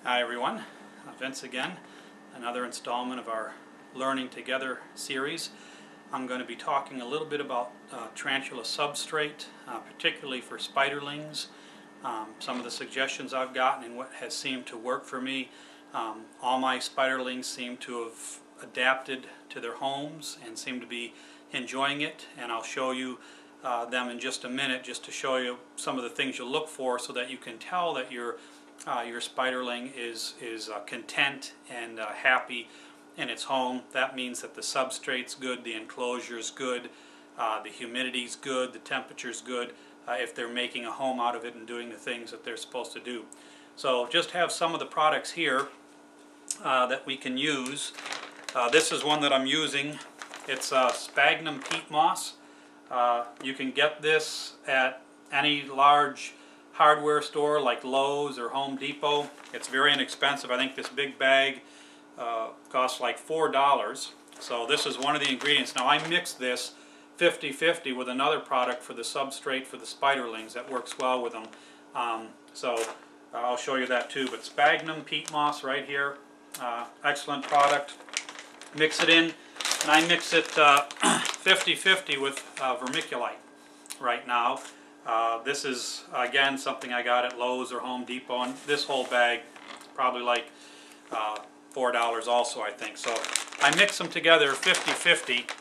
Hi everyone, Vince again. Another installment of our Learning Together series. I'm going to be talking a little bit about tarantula substrate, particularly for spiderlings. Some of the suggestions I've gotten and what has seemed to work for me. All my spiderlings seem to have adapted to their homes and seem to be enjoying it, and I'll show you them in just a minute, just to show you some of the things you look for so that you can tell that your spiderling is content and happy in its home. That means that the substrate's good, the enclosure's good, the humidity's good, the temperature's good, if they're making a home out of it and doing the things that they're supposed to do. So just have some of the products here that we can use. This is one that I'm using. It's sphagnum peat moss. You can get this at any large hardware store like Lowe's or Home Depot. It's very inexpensive. I think this big bag costs like $4. So this is one of the ingredients. Now I mixed this 50-50 with another product for the substrate for the spiderlings that works well with them. So I'll show you that too. But sphagnum peat moss right here, excellent product. Mix it in, and I mix it 50-50 with vermiculite right now. This is, again, something I got at Lowe's or Home Depot, and this whole bag is probably like $4 also, I think. So I mix them together 50-50.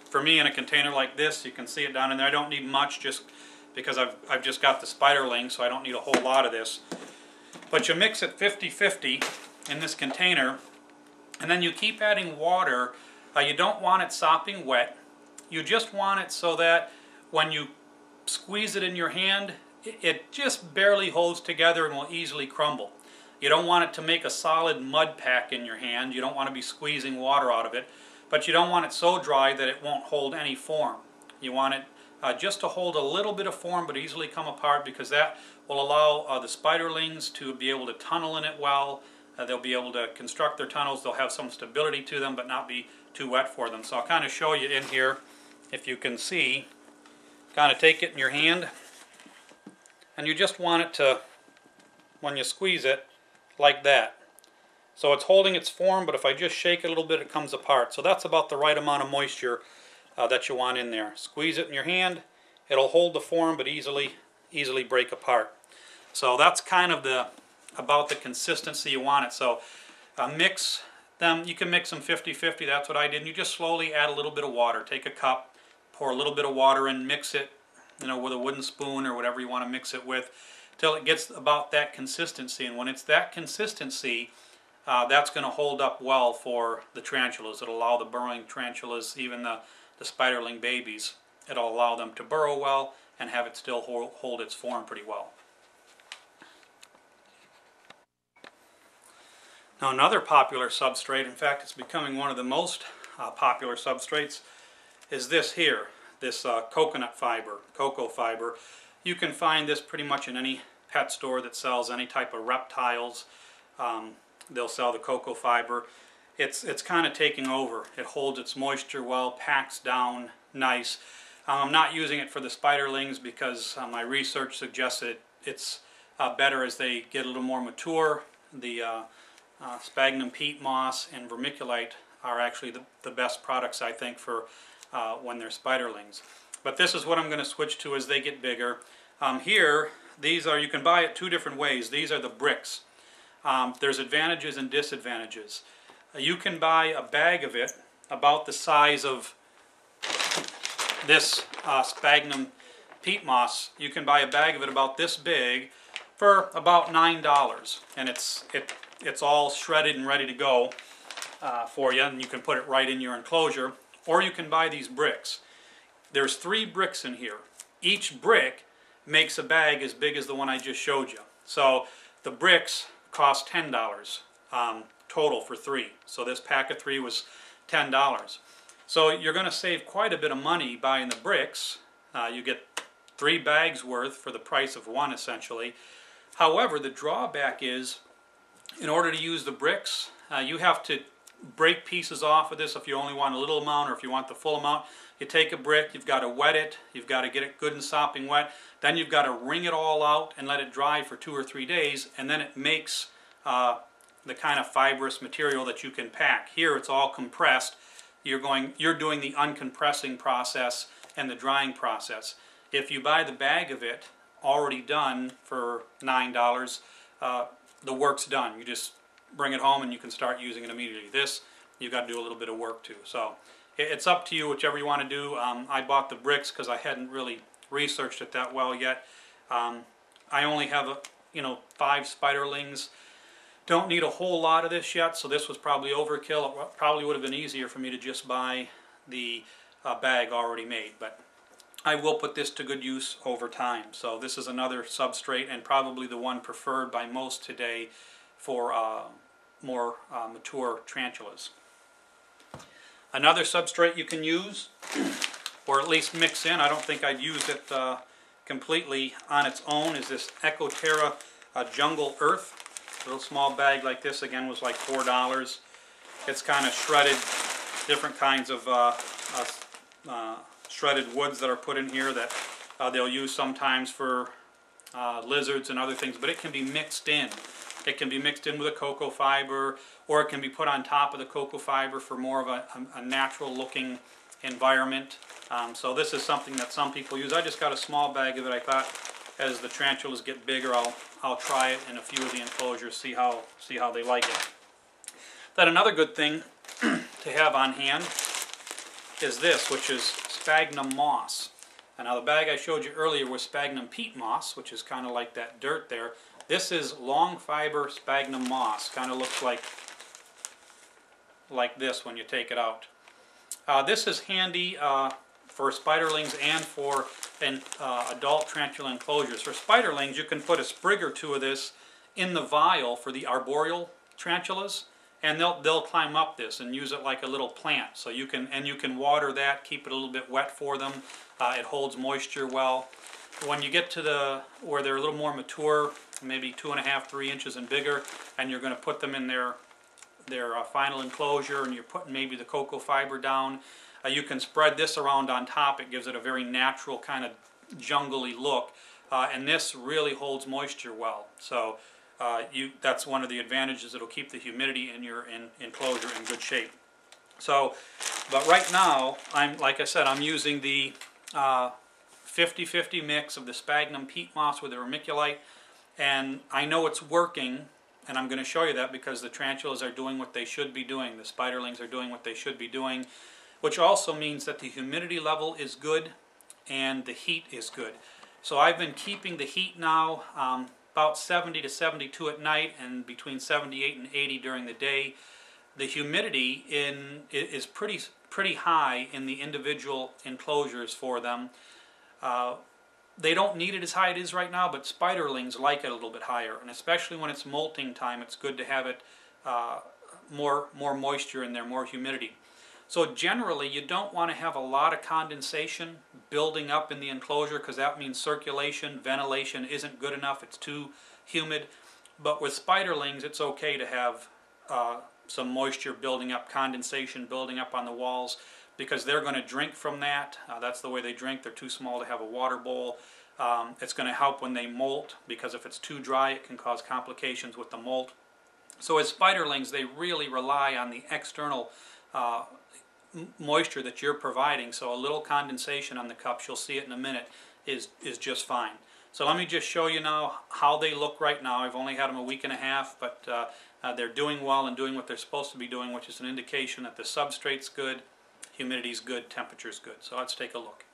For me, in a container like this, you can see it down in there. I don't need much just because I've just got the spiderling, so I don't need a whole lot of this. But you mix it 50-50 in this container, and then you keep adding water. You don't want it sopping wet. You just want it so that when you squeeze it in your hand, it just barely holds together and will easily crumble. You don't want it to make a solid mud pack in your hand. You don't want to be squeezing water out of it. But you don't want it so dry that it won't hold any form. You want it just to hold a little bit of form but easily come apart, because that will allow the spiderlings to be able to tunnel in it well. They'll be able to construct their tunnels. They'll have some stability to them but not be too wet for them. So I'll kind of show you in here. If you can see, kind of take it in your hand, and you just want it to, when you squeeze it, like that. So it's holding its form, but if I just shake it a little bit, it comes apart. So that's about the right amount of moisture that you want in there. Squeeze it in your hand, it'll hold the form, but easily break apart. So that's kind of about the consistency you want it. So mix them. You can mix them 50-50. That's what I did. And you just slowly add a little bit of water. Take a cup, pour a little bit of water in, mix it, with a wooden spoon or whatever you want to mix it with, till it gets about that consistency. And when it's that consistency, that's going to hold up well for the tarantulas. It'll allow the burrowing tarantulas, even the spiderling babies, it'll allow them to burrow well and have it still hold its form pretty well. Now another popular substrate, in fact it's becoming one of the most popular substrates, is this here, this coconut fiber, cocoa fiber. You can find this pretty much in any pet store that sells any type of reptiles. They'll sell the cocoa fiber. It's kind of taking over. It holds its moisture well, packs down nice. I'm not using it for the spiderlings because my research suggests that it's better as they get a little more mature. The sphagnum peat moss and vermiculite are actually the best products, I think, for when they're spiderlings. But this is what I'm going to switch to as they get bigger. Here, these are, you can buy it two different ways. These are the bricks. There's advantages and disadvantages. You can buy a bag of it about the size of this sphagnum peat moss. You can buy a bag of it about this big for about $9, and it's all shredded and ready to go for you, and you can put it right in your enclosure. Or you can buy these bricks. There's 3 bricks in here. Each brick makes a bag as big as the one I just showed you. So the bricks cost $10 total for 3. So this pack of 3 was $10. So you're going to save quite a bit of money buying the bricks. You get 3 bags worth for the price of 1 essentially. However, the drawback is, in order to use the bricks, you have to break pieces off of this if you only want a little amount or if you want the full amount. You take a brick, you've got to wet it, you've got to get it good and sopping wet, then you've got to wring it all out and let it dry for 2 or 3 days, and then it makes the kind of fibrous material that you can pack. Here it's all compressed. You're doing the uncompressing process and the drying process. If you buy the bag of it already done for $9, the work's done. You just bring it home and you can start using it immediately. This, you've got to do a little bit of work too. So it's up to you, whichever you want to do. I bought the bricks because I hadn't really researched it that well yet. I only have 5 spiderlings. Don't need a whole lot of this yet, so this was probably overkill. It probably would have been easier for me to just buy the bag already made, but I will put this to good use over time. So this is another substrate, and probably the one preferred by most today for more mature tarantulas. Another substrate you can use, or at least mix in, I don't think I'd use it completely on its own, is this Ecoterra Jungle Earth. A little small bag like this, again, was like $4. It's kind of shredded, different kinds of shredded woods that are put in here that they'll use sometimes for lizards and other things, but it can be mixed in. It can be mixed in with a cocoa fiber, or it can be put on top of the cocoa fiber for more of a natural looking environment. So this is something that some people use. I just got a small bag of it. I thought as the tarantulas get bigger, I'll try it in a few of the enclosures, see how they like it. Then another good thing to have on hand is this, which is sphagnum moss. And now the bag I showed you earlier was sphagnum peat moss, which is kind of like that dirt there. This is long fiber sphagnum moss. Kind of looks like this when you take it out. This is handy for spiderlings and for adult tarantula enclosures. For spiderlings, you can put a sprig or 2 of this in the vial for the arboreal tarantulas, and they'll climb up this and use it like a little plant. So you can water that, keep it a little bit wet for them. It holds moisture well. When you get to where they're a little more mature, maybe 2.5, 3 inches and bigger, and you're going to put them in their final enclosure, and you're putting maybe the cocoa fiber down, you can spread this around on top. It gives it a very natural kind of jungly look, and this really holds moisture well. So that's one of the advantages. It'll keep the humidity in your enclosure in good shape. So, but right now, like I said, I'm using the 50-50 mix of the sphagnum peat moss with the vermiculite, and I know it's working, and I'm going to show you that because the tarantulas are doing what they should be doing. The spiderlings are doing what they should be doing, which also means that the humidity level is good and the heat is good. So I've been keeping the heat now about 70 to 72 at night and between 78 and 80 during the day. The humidity is pretty high in the individual enclosures for them. They don't need it as high as it is right now, but spiderlings like it a little bit higher, and especially when it's molting time, it's good to have it more moisture in there, more humidity. So generally, you don't want to have a lot of condensation building up in the enclosure because that means circulation, ventilation isn't good enough, it's too humid. But with spiderlings, it's okay to have some moisture building up, condensation building up on the walls, because they're going to drink from that. That's the way they drink. They're too small to have a water bowl. It's going to help when they molt, because if it's too dry, it can cause complications with the molt. So as spiderlings, they really rely on the external moisture that you're providing, so a little condensation on the cups, you'll see it in a minute, is just fine. So let me just show you now how they look right now. I've only had them a week and a half, but they're doing well and doing what they're supposed to be doing, which is an indication that the substrate's good, humidity's good, temperature's good. So let's take a look.